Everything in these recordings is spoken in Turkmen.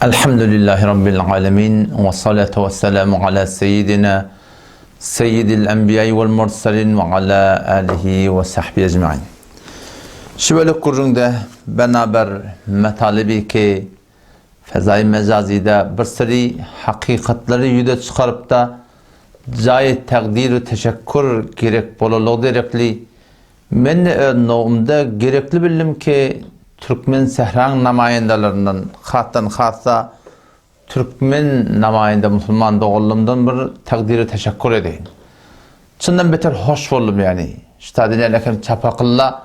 Elhamdülillahi Rabbil alemin ve salatu ve selamu ala seyyidina seyyidil enbiyayı vel mursalin ve ala alihi ve sahbihi ecma'in. Şöyle kurrunda beraber metalibi ki fezai mecazide bir sürü hakikatları yüde çıkarıp da cayet takdir teşekkür gerek boluluğu gerekli. Men noğumda gerekli bildim ki Türkmen sehran namayendalarından hattan hassa Türkmen namayenda Müslüman doğullumdan bir takdiri teşekkür edeyim. Çından beter hoş buldum yani. İşte lakin çapakılla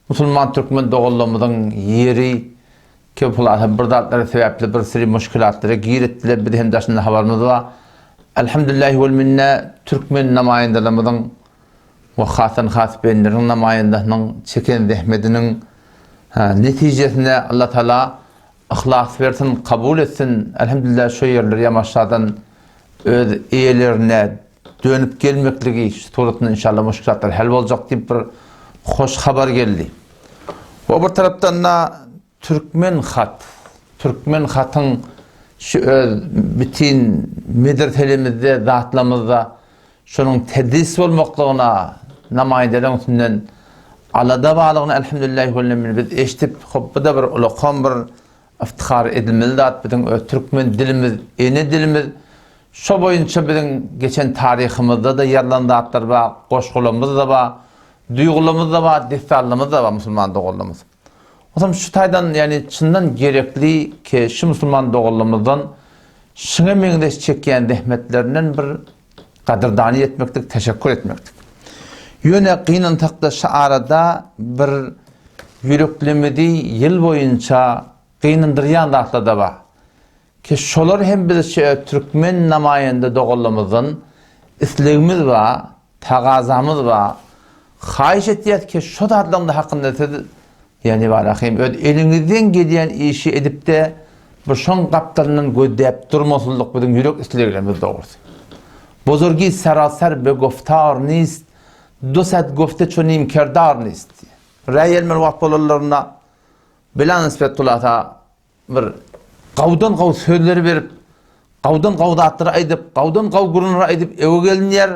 Müslüman Türkmen doğullumdan yeri ki bir dağıtları sebeple bir sürü müşkilatları girettiler. Bir de hem daşında havarımız var. Elhamdülillahi vel minne Türkmen namayendalarımızdan ve hasan benlerin namayendalarının çeken zahmetinin neticesinde Allah Teala ihlas versin, kabul etsin. Elhamdülillah şu yerleri yamaçlardan öz eyelerine dönüp gelmekligi suretinde inşallah müşkilatlar hal olacak deyip bir hoş haber geldi. Ve bir taraftan da Türkmen hatın şu bütün medreselemizde, zatlamızda şunun tedris olmaklığına namayendelerin üstünden alada bağlığına elhamdülillah biz eşitip bu da bir ulaqam bir iftihar edilmeli de bizim Türkmen dilimiz, eni dilimiz şu boyunca bizim geçen tarihimizde de yerlandı atlar var, qoşqulumuz da var, duyğulumuz da var, destallımız da var Müslüman doğullumuz. O zaman şu taydan yani çından gerekli ki şu Müslüman doğullumuzdan şuna mengdeş çekken dehmetlerinden bir qadrdani etmektik, teşekkür etmektik. Yöne kıyınan takda şaarada bir yüreklemedi yıl boyunca kıyınındırıyan da atladı var. Ki şolar hem biz Türkmen namayende doğullumuzun isleğimiz var, tağazamız var. Xahiş etiyat ki şu da adlamda hakkında dedi. Yani var akıyım, elinizden gelen işi edip de bir şon kaptanının göddeyip durmasızlık bizim yürek isleğimiz doğrusu. Bozorgi sarasar be goftar nist, dosat gofte çonim kerdar nist. Rayel mervat bollarına bilan nispetulata bir qavdan qav sözleri verip qavdan qavda attıra aydıp qavdan qav gurunra aydıp eve gelinler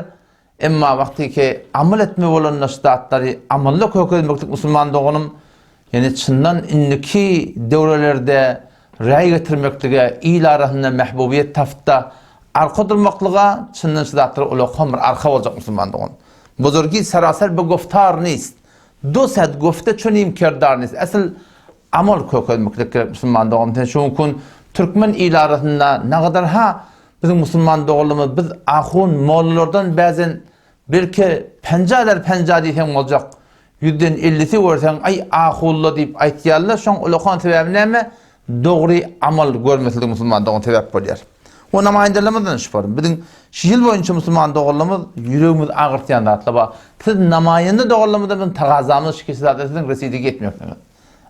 emma vakti ki amal etme bolan naştatları amallı kökülmektik Müslüman doğunum yani çından indiki devrelerde ray getirmektige il arasında mehbubiyet tafta arka durmaklığa çından şidatları ulaqam bir arka olacak Müslüman doğun. Buzurgi sarasar be goftar nist. Dosat gofte çonim kerdar nist. Asıl amal kökülmektige Müslüman doğun. Şunkun Türkmen il arasında ne kadar bizim Müslüman doğulumuz biz ahun moğollardan bazen belki penca diysen olacak. Yüzden 50'si görsen ay ahullu deyip aytiyarlar şon ulaqan sebebi neme doğru amal görmesizlik Müslüman doğun sebep oluyor. O namayendelerimizden şüphelim. Bizim yıl boyunca Müslüman doğullumuz yüreğimiz ağırtıyan da atla. Siz namayende doğullumuzda bizim tağazamız şikayetlerden residi getmiyor.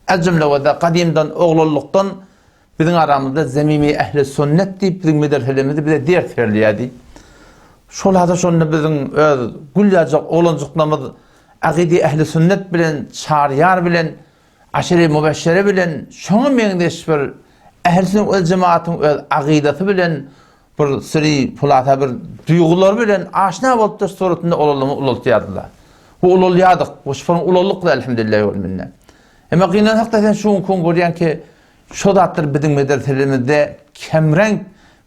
Az cümlede kadimden oğlulluktan bizim aramızda zemimi ehli sünnet deyip bizim medreselerimizi bize dert verliydi. Şolada şonda bizim gülyacak oğluncuklarımız akidi ehli sünnet bilen, çariyar bilen, aşire mübeşşere bilen, şonu mengdeş bir ehli sünnet vel cemaatın akidası bilen, bir sürü pulata bir duygular bilen, aşina bolup da suretinde olalımı ulultiyadılar. Bu ululyadık, bu şifrın ululukla elhamdülillahi vel minne. Ama kıyınan hakikaten şunu görüyen ki, şu dağıtır bizim medreselerimizde kemrenk,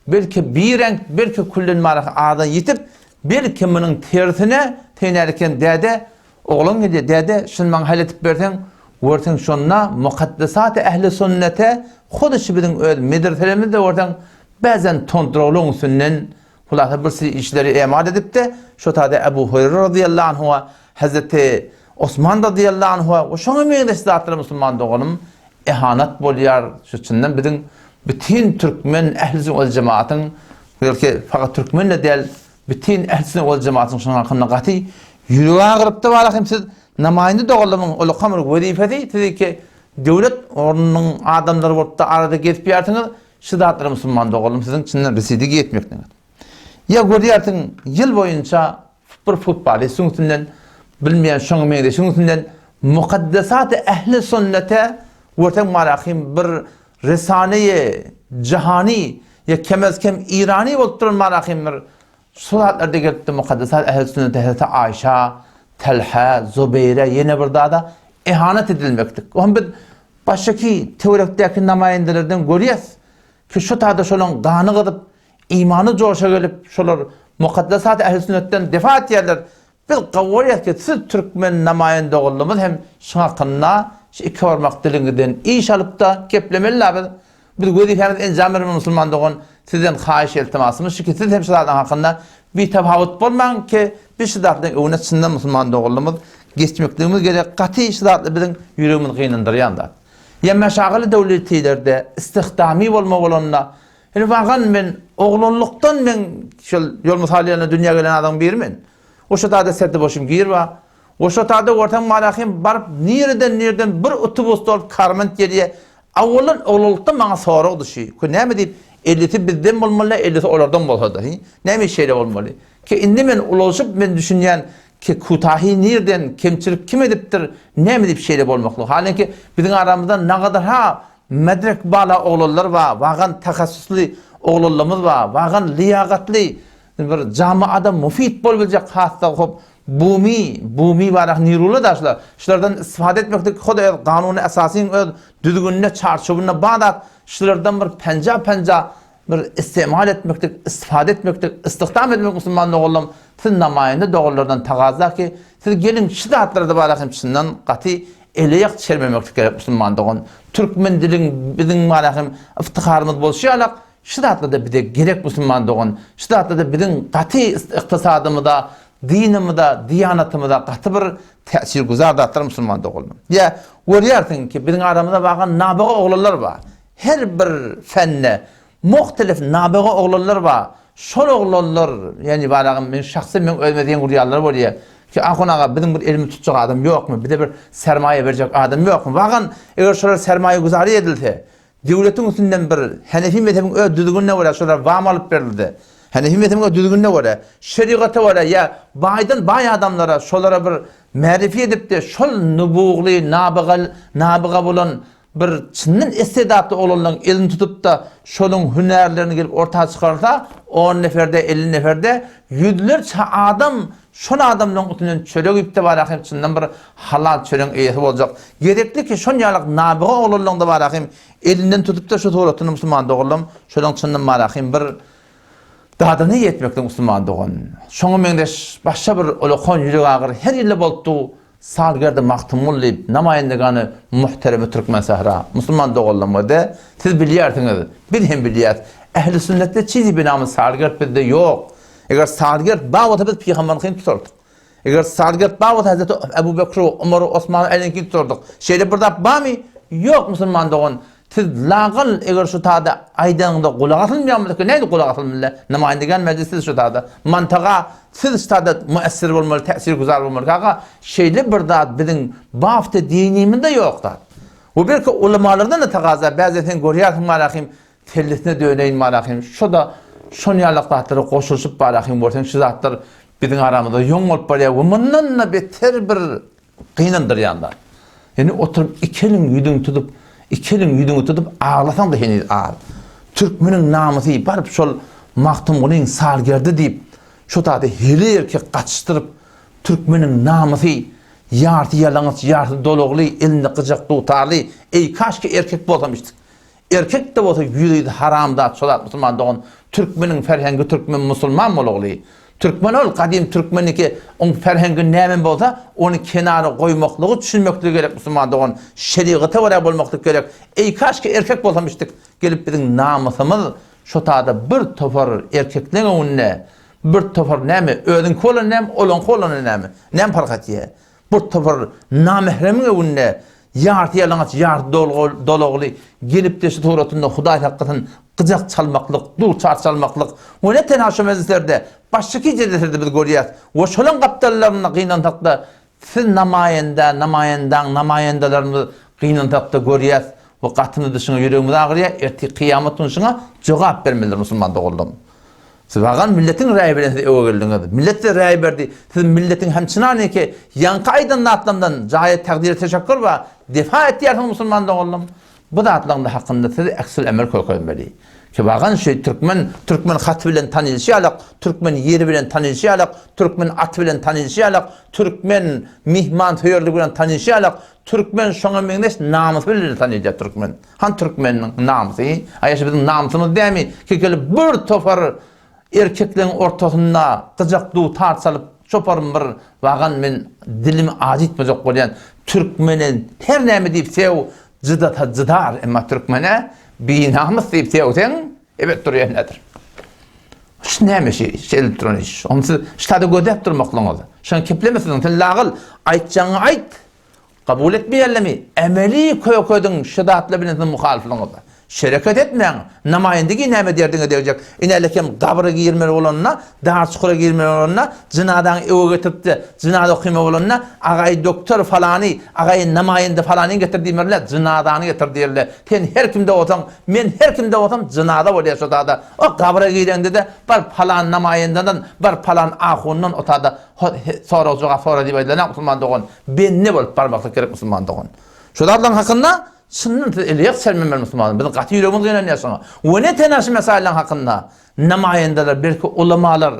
belki bir renk, belki kullen maraka ağdan yitip, belki bunun tersine tenerken dede, oğlum gidiyor, dede, şunu bana halletip versen, versen şunna, mukaddesat-ı ehli sünnete, kudüsü bizim medreselerimizde versen, bazen kontrolün sünnen, kulata bir sürü işleri emal edip de, şu tadı Ebu Hureyre radıyallahu anhu'a, Hazreti Osman radıyallahu anhu'a, o şunu meyleşti dağıtır Müslüman doğunum, ihanet boluyar, şu içinden bizim bütün Türkmen ehli vel cemaatın, belki fakat Türkmenle değil, bütün ehli vel cemaatın şunun hakkında qatı, yüreğe ağırıp da var siz namayende doğullamun ulaqamır vazifeti dedi ki devlet onun adamları olup da arada gezip yartınız şu dağıtları Müslüman doğullum sizin içinden residi etmekten. Ya görüyorsun yıl boyunca bir futbolistun üstünden bilmeyen şunu meyde şunun üstünden mukaddesat-ı ehli sünnete ortak maraqim bir resane-i cihani ya kemez kem İrani bolturun marahimler suratlarda gelipdi mukaddesat ehl-i sünnet Hazreti Ayşe, Telha, Zubeyre yine burada da ihanet edilmektik. Onun bir baştaki teorikteki namayendelerden görüyoruz ki şu taada şolun kanı gıdıp imanı coşa gelip şolar mukaddesat ehl-i sünnetten defa etyerler. Biz qavuriyat ki siz Türkmen namayende oğlumuz hem şuna iki varmak dilingiden iş alıp da keplemeliler. Biz gözükemiz en zamir Müslümanlığın sizden xahiş iltimasımız ki siz hem şulardan hakkında bir tefavut bulmayın ki bir şulardan öğnetçinden Müslümanlığın oğlumuz geçmekliğimiz gerek katı şularla bizim yüreğimiz kıyınındır yanda. Ya meşagılı devletilerde istihdami olma olanına yani vagan ben oğlunluktan ben yol musaliyana dünya gelen adam birmen. O şatada sertte boşum gir va. O şatada ortam malahim barıp nereden bir otobüs dolup karment geriye avvalın oğluluktan bana soruqdı şey. Ku näme deyip 50'si bizden bolmaly, 50'si olardan bolsa da. Näme şeyle bolmaly? Ki indi men ulaşıp men düşünýän ki kutahi nereden kemçilik kim edipdir? Näme deyip şeyle bolmakly? Halinki bizim aramızda ne kadar ha medrek bala oğullar va, vagan takassuslu oğullarımız va, vagan liyagatli bir camiada mufid bolabilecek hasta hop bumi varak nirulu daşlar. Şulardan istifade etmekte Hudaý kanunu esasyň öz düzgünne çarşybyna bağdat şulardan bir penca bir istimal etmekte, istifade etmekte, istihdam etmek Müslümanlyk oğlum siz namayende doğrulardan tagaza ki siz gelin şidatlarda barakym çyndan gaty eleýek çermemeklik gerek Müslümanlygyň. Türkmen dilin bizim barakym iftiharymyz bolşýarlar. Şidatlarda bir de gerek Müslümanlığın, şidatlarda bizim katı iktisadımıda, dinimizde, diyanatımızda katı bir tesir güzardatlar Müslümanlık oldu. Ya görüyorsun ki bizim aramızda bakın nabiga oğullar var. Her bir fenne muhtelif nabiga oğullar var. Şol oğullar yani varağım ben şahsen ben ölmediğim kuruyarlar var ya ki ağa bizim bir elimi tutacak adam yok mu? Bir de bir sermaye verecek adam yok mu? Bakın eğer şöyle sermaye güzarı edilse devletin üstünden bir Hanefi mezhebinin öz düzgününe göre şolar vam alıp verildi. Hanefi mezhebinin öz düzgününe göre, şeriata göre ya baydan bay adamlara şolara bir ma'rifi edip de şol nubugly, nabiga bolan bir çyndan istedatly olanlaryň elini tutup da şolun hünerlerini gelip ortağa çıkarsa 10 neferde, 50 neferde yüzlerce adam şol adamlaryň üstünden çörek ipde barakym çyndan bir halal çörek eýesi boljak. Gerekli ki şonýalyk nabiga olanlaryň barakym elinden tutup da şu toğratyny Müslümanlyk oğlum şolaň çyndan barakym bir dadyny ýetmekde Müslümanlygyň. Şoňa meňdeş başga bir ulakon ýüregi agyr her ýerde bolupdy. Salgerde mahtumulli namayendegany muhterem Türkmen sahra Müslüman doğullamada siz bilýärsiňiz bir hem bilýär ehli sünnette çizi binamı salgerd bizde yok. Eger salgerd bawata biz peýgamberliň tutardyk. Eger salgerd bawata Hazreti Ebu Bekir, Umar, Osman eliňki tutardyk. Şeýle birde bami yok Müslüman doğun. Siz lağıl eger şu taada aýdanyňda gulak atylmaýanmydy ki näde gulak atylmaly? Namaýendegan meclisi şu taada mantaga siz taada müessir bolmaly, täsir güzar bolmaly. Gaga şeýle bir zat biziň bafta dinimizde ýokda. Bu belki ulamalardan da tagaza bäzeten görýärsiň marahim tellisine döneýin marahim. Şu da şonýarlyk zatlara goşulşyp marahim bolsaň şu zatlar biziň aramyzda ýoň bolup barýar. Mundan beter bir gynandyr ýanda. Yani oturup ikilin ýüdüň tutup İkelin yüzünü tutup ağlasan da henüz ağır. Türkmenin namusy barıp şol mahtumlyň salgerdi deyip şu taada hili erkek kaçıştırıp Türkmenin namusy ýarty ýalaňyç ýarty dolugly elinde gyjak tutarly ey kaşki erkek bolsamışdyk. Erkek de bolsa ýüzü haramda şolat Müslümandygyň Türkmenin ferhengi Türkmen musulman bolugly. Türkmen ol kadim Türkmeniki on ferhengi näme bolsa onu kenara goýmaklygy düşünmekli gerek Müslümandygyň şeriaty wara bolmakly gerek. Ey kaşki erkek bolsamışdyk gelip biziň namusymyz şu taada bir topar erkekliň önüne bir topar näme özüň kolan näme olan kolan näme näme fark etýär. Bir topar namehremiň önüne ýarty ýalaňyç ýarty dolugly gelip de şu toratynda Hudaý hakykatyn gyjak çalmaklyk, dur çalmaklyk. O ne tenaşy mezlerde başçaky jeretlerde biz görýär. O şolan gapdallaryny gynantakda siz namayendalaryny gynantakda görýär. O gatyny dyşyna ýüregimiz agyrýar, erti kıyamet gününe jogap bermeliler Müslüman doguldum. Siz bagan milletin raýy bilen öwe geldiňiz. Millet de raýy berdi. Siz milletin hemçinani ki ýanky aýdan atlamdan jaýat takdir teşekkür we defa etýärsiň Müslüman doguldum. bu zatlarında hakkında siz eksil emel koyulmaly. Ki bagan şey Türkmen hat bilen tanylşýarlyk, Türkmen yeri bilen tanylşýarlyk, Türkmen at bilen tanylşýarlyk, Türkmen mihman höýerligi bilen tanylşýarlyk, Türkmen şoňa meňdeş namys bilen tanylýar Türkmen. Han Türkmeniň namysy, aýaşy biziň namysymyz dämi? Ki gelip bir topar erkekleriň ortasynda gyjakdy tartsalyp çoparym bir bagan men dilim ajitmejek bolýan Türkmenin her näme diýip sew jydar emma Türkmene binamız diýip seýsen, evet durýar nedir? Şu näme şey elektronik. Onu ştada gödep durmaklanýar. Şoň keplemesiň sen lağıl aýtjaňy aýt. Kabul etmeýärmi? Emeli köýködüň şidatly bilen muhalifligiňe. Şereket etmeň. Namayendigi näme derdiňe diyecek. Inelekem gabry girmeli bolanyna, dars çukura girmeli bolanyna, zinadan ewe getirdi. Zinada okuyma bolanyna, agay doktor falany, agay namayende falany getirdimerler, zinadany getirdiler. Sen her kimde olsaň, men her kimde olsam zinada bolýar şoda. O gabry girende de bar falan namayendeden, bar falan ahundan otada sorajoga sora diýip aýdylany musulman dogon. Ben ne bolup barmaklyk gerek musulman dogon. Şolardan hakynda sünnet eliyek selmemel musulman. Bizim qatı yüreğimiz gelen yaşana. Ve ne tenaşı mesailen hakkında namayendeler, belki ulamalar,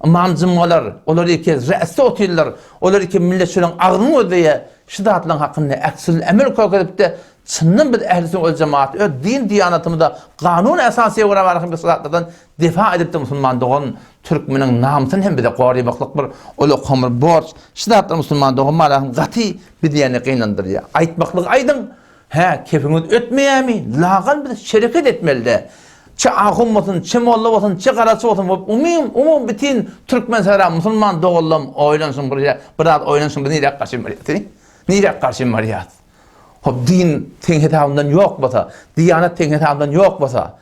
manzımalar, olar iki re'si otillar, olar iki milletçilerin ağrını ödeye şidatlan hakkında eksil emel koyup de sünnet bir ehlisin ol cemaat, din diyanatımı da kanun esasiye göre varıkın bir sıratlardan defa edip de musulman doğun Türkmenin namısını hem bir de qoribaklık bir olu komur borç, şidatlan musulman doğun malakın qatı bir diyeni qeynandır ya. Aytmaklık aydın, kefiniz ötmeýärmi? Lagal bir şereket etmeli. Çi ahum bolsun, çi molla bolsun, çi garaçy bolsun, umum bitin Türkmen sara musulman dogullum oýlansyn biraz oýlansyn bir nirek garşy marýat. Nirek garşy marýat. Hop din teň hetawyndan ýok bolsa, diýanat teň hetawyndan ýok bolsa,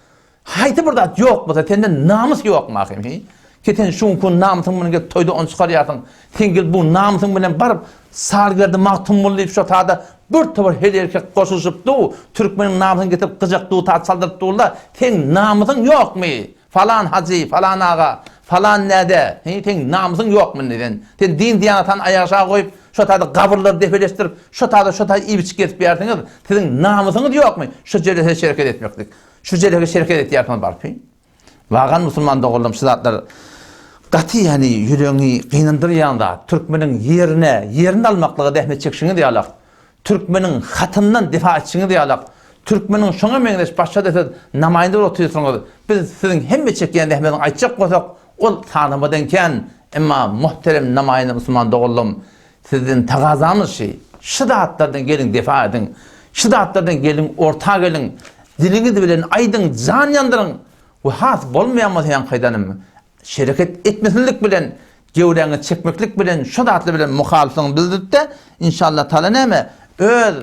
haýty bir zat ýok bolsa, senden namys ýok mahym. Keten şunkun namysyň bilen toýda on çykarýarsyň. Sen bu namysyň bilen baryp sargyrdy magtum bolýup şo tada bir topar her erkek koşuşupdy. Türkmeniň namysyny getirip gyjakdy tat saldypdylar. Sen namysyň ýokmy? Falan haji, falan aga, falan näde? Sen namysyň ýokmy neden? Sen din diýanatan aýaşa goýup şo tada gabrlar defeleşdirip şo tada iýip getip berdiňiz. Sen namysyň ýokmy? Şo jere şereket etmekdik. Şo jere şereket etýärsiň barpy. Wagan musulman dogullum şizatlar qatı yani yüreğini qeynandyrýanda Türkmeniň yerini almaklygy dehmet çekşiňi diýalak. Türkmenin hatından difa etçini diýalak. Türkmenin şoňa meňdeş başga dese namayende oturýarsyňyz. Biz siziň hemme çekýän dehmetiň aýtjak bolsak, ol tanımadan ken, emma muhterem namayende musulman dogullum, siziň tagazamyz şey, şidatlardan gelin difa edin. Şidatlardan gelin orta gelin. Diliniz bilen aýdyň, jan ýandyryn. Bu has bolmaýanmaz ýan gaýdanym. Şereket etmesinlik bilen, gewreňi çekmeklik bilen, şidatly bilen muhalifligiňi bildiripde, inşallah taala näme öz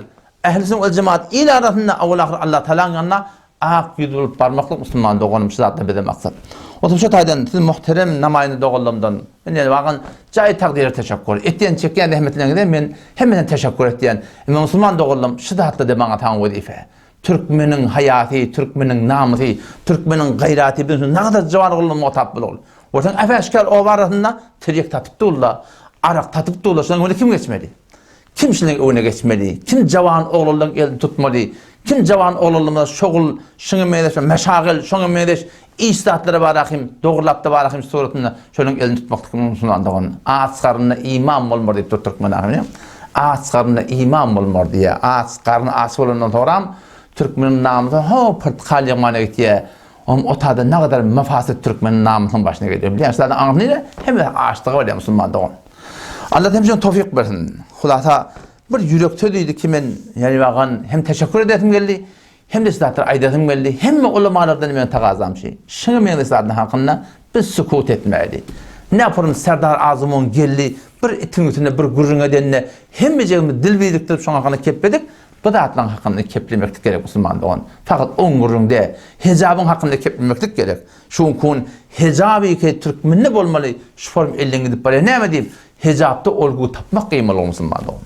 ehli sünnet cemaat ile arasında Allah Teala'nın yanına ak yüzülüp barmaklık musulman doğanım şizatla bir de maksat. Otup şu taydan siz muhterem namayını doğulumdan yani bakın cayı takdire teşekkür ettiyen çekyen rahmetlerine men hemen teşekkür ettiyen musulman doğulum şizatla de bana tan vazife. Türkmenin hayatı, Türkmenin namusu, Türkmenin gayrati bilsin ne kadar cavan oğlum muhatap bol. Ortan efeşkal o arasında tiryek tatıptılar, arak tatıptılar. Şundan öyle kim geçmeli? Kim şundan öne geçmeli? Kim cavan oğlundan elini tutmalı? Kim cavan oğlundan şoğul, şunu medeş, meşagil, şunu medeş, istatlara barakim, doğrulapta barakim suratında şunun elini tutmakta musulman doğun. Asgarına imam olmur deyip Türkmen ahimine. Asgarına imam olmur diye. Asgarına asılından toram. Türkmenin namıda portakal yamana gittiye. O tada ne kadar mefasit Türkmenin namının başına geliyor. Biliyor musun? Anlayla hem de ağaçlığı var ya musulman doğun. Allah temizden tofik versin. Hulata bir yürek tölüydü kimin yani bakın hem teşekkür edetim geldi hem de sizler aydetim geldi hem de ulamalardan ben tagazam şey. Şunu men sizlerden hakkında biz sükut etmeli. Ne yaparım Serdar Azamon geldi bir itin üstünde bir gurruna denine hem de dil bildirip şuna hakkında kepledik. Bu da atlan hakkında keplemeklik gerek musulman doğun. Fakat on gurrunda hicabın hakkında keplemeklik gerek. Şu kun hicabı ki Türkmenli olmalı şu form elden gidip bari ne mi diyeyim? Hicabda olgu tapmak kıymalı musulman doğun.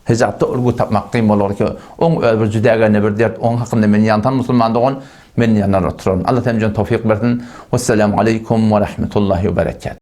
Hicabda olgu tapmak kıymalı ki on bir cüdagane bir dert on hakkında men yantan musulman doğun men yanar oturun. Allah temizden tevfik versin. Vesselamu aleykum ve rahmetullahi ve berekat.